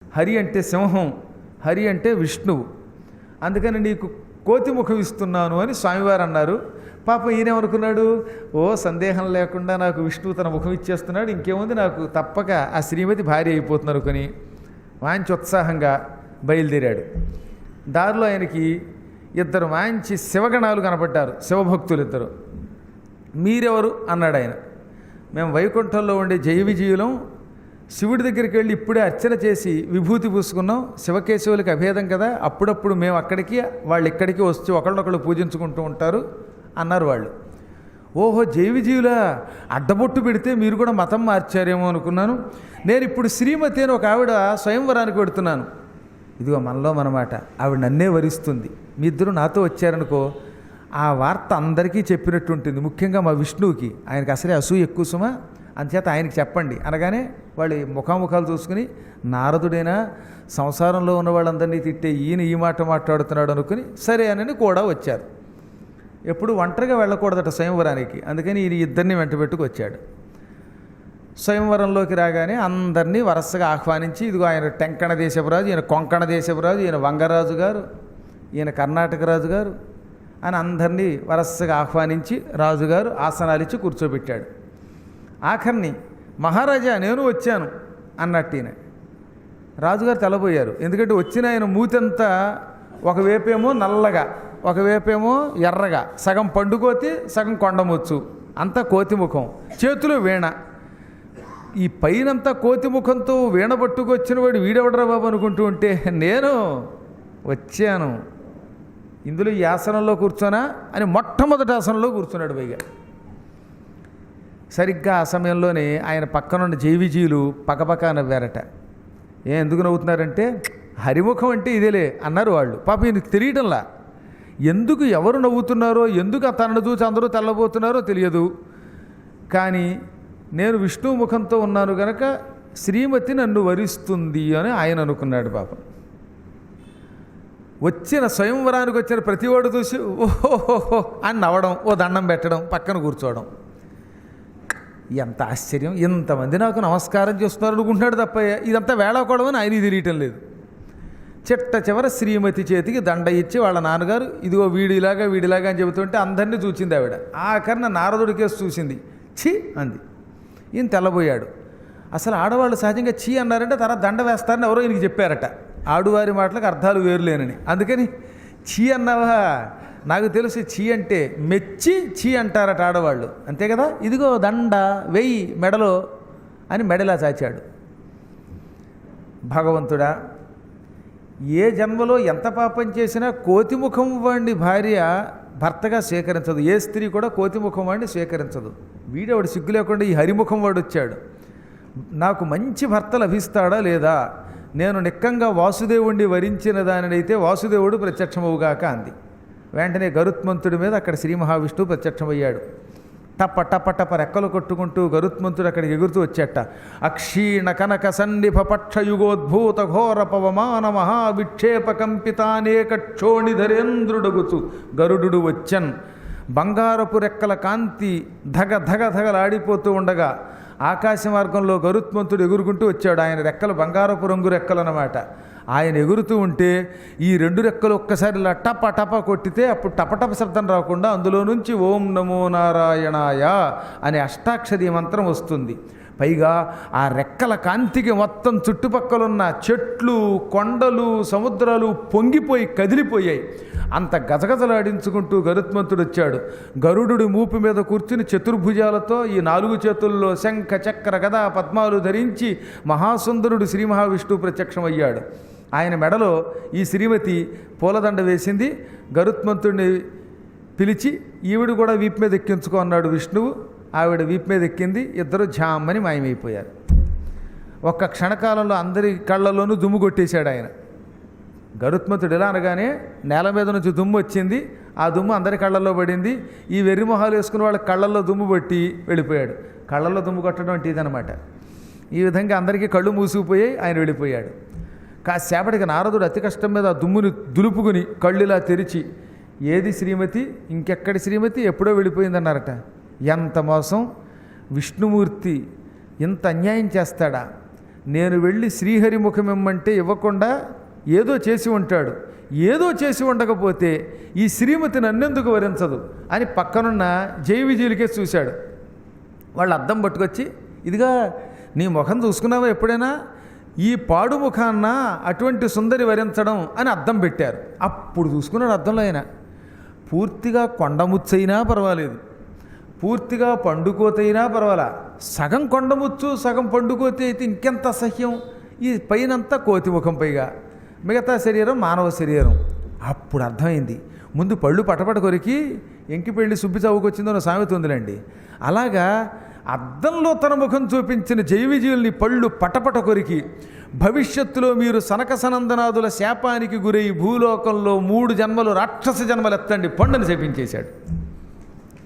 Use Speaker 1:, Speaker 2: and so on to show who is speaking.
Speaker 1: హరి అంటే సింహం, హరి అంటే విష్ణువు. అందుకని నీకు కోతి ముఖం ఇస్తున్నాను అని స్వామివారు అన్నారు. పాపం ఈయనేమనుకున్నాడు, ఓ సందేహం లేకుండా నాకు విష్ణువు తన ముఖం ఇచ్చేస్తున్నాడు, ఇంకేముంది నాకు తప్పక ఆ శ్రీమతి భార్య అయిపోతున్నారు కొని మంచి ఉత్సాహంగా బయలుదేరాడు. దారిలో ఆయనకి ఇద్దరు మంచి శివగణాలు కనపడ్డారు, శివభక్తులు ఇద్దరు. మీరెవరు అన్నాడు ఆయన. మేము వైకుంఠంలో ఉండే జయ విజయులం, శివుడి దగ్గరికి వెళ్ళి ఇప్పుడే అర్చన చేసి విభూతి పూసుకున్నాం. శివకేశవులకి అభేదం కదా, అప్పుడప్పుడు మేము అక్కడికి వాళ్ళు ఇక్కడికి వచ్చి ఒకళ్ళొకళ్ళు పూజించుకుంటూ ఉంటారు అన్నారు వాళ్ళు. ఓహో జయ విజయులా, అడ్డబొట్టు పెడితే మీరు కూడా మతం మార్చారేమో అనుకున్నాను. నేను ఇప్పుడు శ్రీమతి అని ఒక ఆవిడ స్వయంవరానికి పెడుతున్నాను. ఇదిగో మనలో మనమాట, ఆవిడ నన్నే వరిస్తుంది. మీ ఇద్దరు నాతో వచ్చారనుకో, ఆ వార్త అందరికీ చెప్పినట్టు ఉంటుంది, ముఖ్యంగా మా విష్ణువుకి. ఆయనకి అసలే అసూయ ఎక్కువ సుమా, అందుచేత ఆయనకి చెప్పండి అనగానే వాళ్ళు ముఖాముఖాలు చూసుకుని, నారదుడైనా సంసారంలో ఉన్న వాళ్ళందరినీ తిట్టే ఈయన ఈ మాట మాట్లాడుతున్నాడు అనుకుని సరే అని కూడా వచ్చారు. ఎప్పుడు ఒంటరిగా వెళ్ళకూడదట స్వయంవరానికి, అందుకని ఈయన ఇద్దరిని వెంట పెట్టుకు వచ్చాడు. స్వయంవరంలోకి రాగానే అందరినీ వరసగా ఆహ్వానించి, ఇదిగో ఆయన టెంకణ దేశపురాజు, ఈయన కొంకణ దేశపురాజు, ఈయన వంగరాజు గారు, ఈయన కర్ణాటక రాజు గారు అని అందరినీ వరసగా ఆహ్వానించి రాజుగారు ఆసనాలు ఇచ్చి కూర్చోబెట్టాడు. ఆఖరిని మహారాజా నేను వచ్చాను అన్నట్టు ఈయన. రాజుగారు తెల్లబోయారు, ఎందుకంటే వచ్చిన ఆయన మూతంతా ఒకవైపేమో నల్లగా, ఒకవైపేమో ఎర్రగా, సగం పండుకోతి సగం కొండముచ్చు, అంతా కోతి ముఖం, చేతులు వీణ. ఈ పైనంతా కోతి ముఖంతో వీణ పట్టుకొచ్చిన వాడు వీడెవడరా బాబు అనుకుంటూ ఉంటే, నేను వచ్చాను ఇందులో ఈ ఆసనంలో కూర్చోనా అని మొట్టమొదటి ఆసనంలో కూర్చున్నాడు. పైగా సరిగ్గా ఆ సమయంలోనే ఆయన పక్కనున్న జైవిజీయులు పక్కపక్క నవ్వారట. ఎందుకు నవ్వుతున్నారంటే, హరిముఖం అంటే ఇదేలే అన్నారు వాళ్ళు. పాప ఈయనకు తెలియటంలా, ఎందుకు ఎవరు నవ్వుతున్నారో, ఎందుకు తనను చూసి అందరూ తెల్లబోతున్నారో తెలియదు. కానీ నేను విష్ణు ముఖంతో ఉన్నాను గనక శ్రీమతి నన్ను వరిస్తుంది అని ఆయన అనుకున్నాడు. పాపం వచ్చిన స్వయంవరానికి వచ్చిన ప్రతివాడు చూసి ఓహోహో అని నవ్వడం, ఓ దండం పెట్టడం, పక్కన కూర్చోవడం. ఎంత ఆశ్చర్యం, ఇంతమంది నాకు నమస్కారం చేస్తున్నారు అనుకుంటున్నాడు తప్ప ఇదంతా వేళాకోవడం అని ఆయనకి తెలియటం లేదు. చిట్ట చివర శ్రీమతి చేతికి దండ ఇచ్చి వాళ్ళ నాన్నగారు ఇదిగో వీడిలాగా వీడిలాగా అని చెబుతుంటే అందరినీ చూసింది ఆవిడ. ఆఖరిన నారదుడి కేసు చూసింది, ఛీ అంది. ఈయన తెల్లబోయాడు. అసలు ఆడవాళ్ళు సహజంగా చీ అన్నారంటే తర్వాత దండ వేస్తారని ఎవరో ఈయనకి చెప్పారట. ఆడువారి మాటలకు అర్థాలు వేరులేనని. అందుకని చీ అన్నావా, నాకు తెలుసు చీ అంటే మెచ్చి చీ అంటారట ఆడవాళ్ళు, అంతే కదా. ఇదిగో దండ వెయ్యి మెడలో అని మెడలా చాచాడు. భగవంతుడా, ఏ జన్మలో ఎంత పాపం చేసినా కోతిముఖం వాడిని భార్య భర్తగా స్వీకరించదు. ఏ స్త్రీ కూడా కోతిముఖం వాడిని స్వీకరించదు. వీడేవాడు సిగ్గు లేకుండా ఈ హరిముఖం వాడు వచ్చాడు. నాకు మంచి భర్త లభిస్తాడా లేదా, నేను నిక్కంగా వాసుదేవుణ్ణి వరించిన దానినైతే వాసుదేవుడు ప్రత్యక్షమవుగాక అంది. వెంటనే గరుత్మంతుడి మీద అక్కడ శ్రీ మహావిష్ణువు ప్రత్యక్షమయ్యాడు. టప్ప టప్ప టప్ప రెక్కలు కొట్టుకుంటూ గరుత్మంతుడు అక్కడికి ఎగురుతూ వచ్చేట. అక్షీణ కనక సన్నిభ పక్షయుగోద్భూత ఘోర పవమాన మహావిక్షేప కంపితానేక క్షోణిధరేంద్రుడగుచు గరుడు వచ్చన్. బంగారపు రెక్కల కాంతి ధగ ధగ ధగలాడిపోతూ ఉండగా ఆకాశ మార్గంలో గరుత్మంతుడు ఎగురుకుంటూ వచ్చాడు. ఆయన రెక్కలు బంగారపు రంగు రెక్కలు అన్నమాట. ఆయన ఎగురుతూ ఉంటే ఈ రెండు రెక్కలు ఒక్కసారి ఇలా టప టప కొట్టితే అప్పుడు టపటప శబ్దం రాకుండా అందులో నుంచి ఓం నమో నారాయణాయ అనే అష్టాక్షరి మంత్రం వస్తుంది. పైగా ఆ రెక్కల కాంతికి మొత్తం చుట్టుపక్కలున్న చెట్లు, కొండలు, సముద్రాలు పొంగిపోయి కదిలిపోయాయి. అంత గజగజలాడించుకుంటూ గరుత్మంతుడు వచ్చాడు. గరుడు మూపు మీద కూర్చుని చతుర్భుజాలతో ఈ 4 చేతుల్లో శంఖ చక్ర గదా పద్మాలు ధరించి మహాసుందరుడు శ్రీ మహావిష్ణువు ప్రత్యక్షమయ్యాడు. ఆయన మెడలో ఈ శ్రీమతి పూలదండ వేసింది. గరుత్మంతుడిని పిలిచి ఈవిడ కూడా వీపు మీద ఎక్కించుకో అన్నాడు విష్ణువు. ఆవిడ వీపు మీద ఎక్కింది. ఇద్దరు ఝామ్మని మాయమైపోయారు. ఒక్క క్షణకాలంలో అందరి కళ్ళల్లోనూ దుమ్ము కొట్టేశాడు ఆయన. గరుత్మంతుడు ఎలా అనగానే నేల మీద నుంచి దుమ్ము వచ్చింది. ఆ దుమ్ము అందరి కళ్ళల్లో పడింది. ఈ వెర్రి మొహాలు వేసుకున్న వాళ్ళ కళ్ళల్లో దుమ్ము పట్టి వెళ్ళిపోయాడు. కళ్ళల్లో దుమ్ము కొట్టడం అంటే ఇదనమాట. ఈ విధంగా అందరికీ కళ్ళు మూసుకుపోయాయి. ఆయన వెళ్ళిపోయాడు. కాసేపటికి నారదుడు అతి కష్టం మీద ఆ దుమ్ముని దులుపుకుని కళ్ళులా తెరిచి, ఏది శ్రీమతి, ఇంకెక్కడి శ్రీమతి, ఎప్పుడో వెళ్ళిపోయిందన్నారట. ఎంత మోసం! విష్ణుమూర్తి ఇంత అన్యాయం చేస్తాడా? నేను వెళ్ళి శ్రీహరిముఖం ఇమ్మంటే ఇవ్వకుండా ఏదో చేసి ఉంటాడు, ఏదో చేసి ఉండకపోతే ఈ శ్రీమతి నన్నెందుకు వరించదు అని పక్కనున్న జై విజయులకే చూశాడు. వాళ్ళు అద్దం పట్టుకొచ్చి, ఇదిగా నీ ముఖం చూసుకున్నావా ఎప్పుడైనా, ఈ పాడు ముఖాన్న అటువంటి సుందరి వరించడం అని అద్దం పెట్టారు. అప్పుడు చూసుకున్నాడు అద్దంలో ఆయన. పూర్తిగా కొండముచ్చైనా పర్వాలేదు, పూర్తిగా పండుకోతైనా పర్వాలా, సగం కొండముచ్చు సగం పండుకోతే అయితే ఇంకెంత అసహ్యం. ఈ పైనంతా కోతి ముఖం, పైగా మిగతా శరీరం మానవ శరీరం. అప్పుడు అర్థమైంది. ముందు పళ్ళు పటపట కొరికి ఎంకి పెళ్ళి సుబ్బి చౌకొచ్చిందో సామెత ఉందిలేండి. అలాగా అద్దంలో తన ముఖం చూపించిన జై విజయుల్ని పళ్ళు పటపట కొరికి, భవిష్యత్తులో మీరు సనక సనందనాదుల శాపానికి గురై భూలోకంలో 3 జన్మలు రాక్షస జన్మలు ఎత్తండి పండుని శపించేశాడు.